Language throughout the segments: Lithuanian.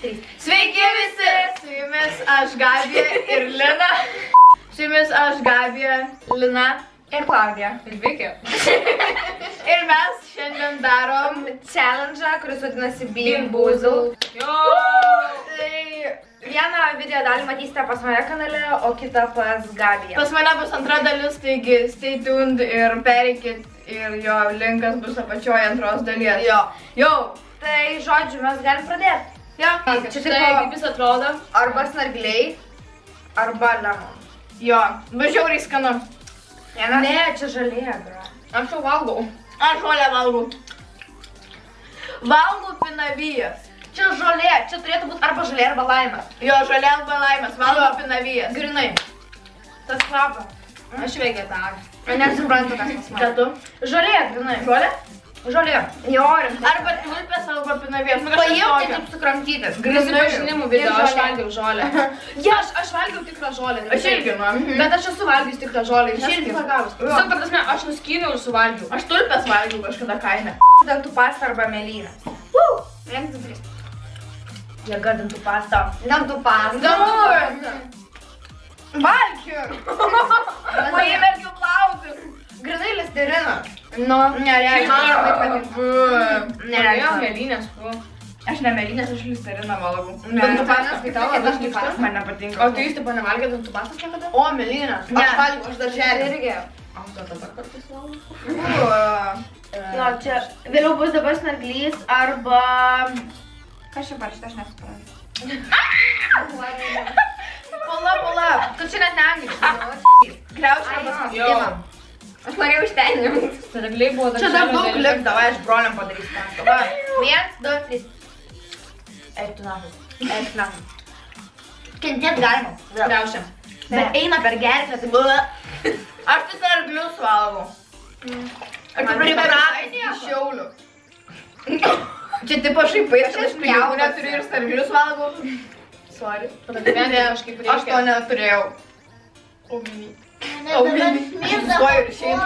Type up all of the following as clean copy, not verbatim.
3. Sveiki visi! Su jumis aš Gabija ir Lina. Su jumis aš Gabija, Lina ir Klaudija. Ir Viki. Ir mes šiandien darom challenge, kuris vadinasi Bean Boozled. Tai vieną video dalį matysite pas mane kanale, o kitą pas Gabiją. Pas mane bus antra dalis, taigi stay tuned ir pereikit ir jo linkas bus apačioje antros dalies. Jo. Tai žodžiu, mes galim pradėti. Jo. Čia kaip jis atrodo? Arba snargliai, arba lemon. Jo, važiauriai skanu. Ne, čia žalė, bro. Aš jau valgau. Aš žolę valgau. Valgau pinavijas. Čia žolė, čia turėtų būti arba žolė, arba laimas. Jo, žolė arba laimas, valgau pinavijas. Grinai. Tas kvapą. Aš vegetarė. Nesuprantu, kas pas mane. Ką tu? Žolė, grinai. Žolė? Žolė. Jo, rimtai. Arba tulpės, arba pinavijas. Paimti taip sukramtytis. Prisipažinimų video, aš valgiau žolę. Ja, aš valgiau tikrą žolę. Aš irgi, nu. Bet aš esu valgius tikrą žolę. Aš irgi pagavus. Tiesiog, ta prasme, aš nuskyniau ir suvalgiau. Aš tulpės valgiau kažkada kaime. Dantų pasta arba mėlynas. 1, 2, 3. Jėga dantų pasta. Dantų pasta. Valgiu. Paėmergiu plaukus. Grinai listerina. Nu, nerealiai. Man labai patinka. Nerealiai. Mėlynės. Aš ne mėlynės, aš listeriną valgau. Dantų pastas, kai tau labai pastas man nepatinka. O tu jūs taip nevalgė dantų pastas niekada? O, mėlynas. Aš valgiau, aš darželį. Irgi. Aš dabar kartais valgau. Na, čia vėliau bus dabar snarglys arba... Kas čia parašyta, aš nesuprantu. Pala. Tu čia net neangliškai. Kriaušė arba snarglys. Aš norėjau ištenimti. Snargliai buvo darželio. Čia dar daug lik, davai aš broliam padarysiu. 1, 2, 3. Eik tu nafas. Kentėt galima. Kriaušė. Bet eina per gerklę, tai buvo. Aš tai snarglius valgau. Ar tu pripratęs iš Šiaulių? Čia tipo šaipais, kad aš pinigų neturiu ir snarglius valgau. Sorry. Aš to neturėjau. Auminį. Stoju ir šiaip.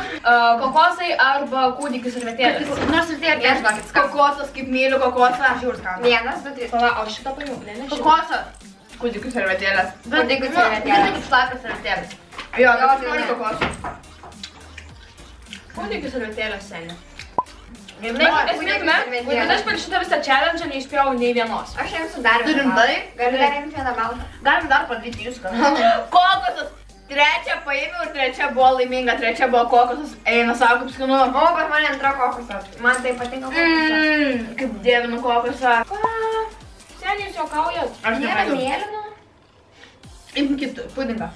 Kokosai arba kūdikių servetėlės. Nors ir tai atlieškokit. Kokosas, kaip myliu kokosą. 1, 2, 3. Pala, o šitą paimau. Kokosas. Kūdikių servetėlės. Kūdikių servetėlės. Tai kaip šlapios servetėlės. Jo, aš noriu kokosą. Kūdikių servetėlės seniai. Esmėkime, kad aš per šitą visą challenge neišpjau nei vienos. Aš jiems sudarėm. Turim tai? Galim dar imti vieną balą. Galim dar padaryti jūs kanalą. Kokosas. 3 paėmiau ir 3 buvo laiminga, 3 buvo kokosas. Eina, sako, kaip skanu. O, pas mane 2 kokosas. Man tai patinka kokosas. Kaip dievinu kokosą. Seniai jūs juokaujat. Aš nėra mėlyno. Imkit pudingą.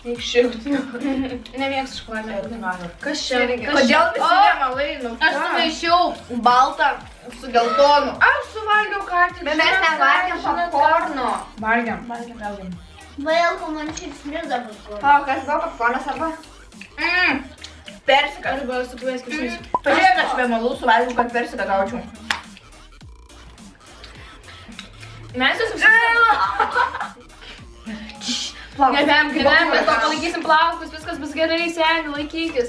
Eik šiaut. Nemėgstu šokoladą. Kas čia? Kodėl visi nemalai, nu? Aš sumaišiau baltą su geltonu. Aš suvalgiau ką tik. Bet mes nevalgėm popkorno. Valgėm. Vailko man šiaip smirda paskui. Palauk, kas buvo popkornas arba? Persikas. Arba su tuvės kišniais. Pažiūrėk, aš vėmalų suvalgiau, kad persiką gaučiau. Mes jūs visi... Nebėm, mes to palaikysim plaukus, viskas bus gerai, seni, laikykis.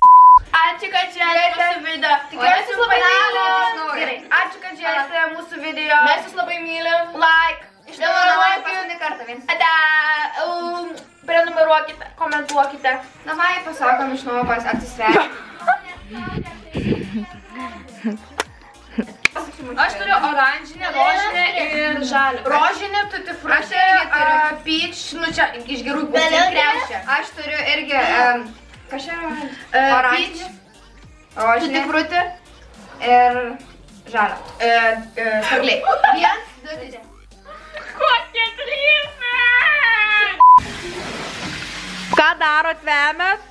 Ačiū, kad žiūrėjote mūsų video. Tikiuosi jūs labai mylim. Gerai, ačiū, kad žiūrėjote mūsų video. Mes jūs labai mylim. Like. Paskutinį kartą. Ate. Prenumeruokite, komentuokite. Davai, pasakom iš naujo atsisveikinti. Aš turiu oranžinę, rožinę ir žalią. Rožinė, tutti frutti, peach, nu čia iš gerų pusių kriaušė. Aš turiu irgi, kas čia yra? Peach, tutti frutti ir žalią. Snargliai. 1, 2, 3. Kokie 3? Ką darot, vemėt?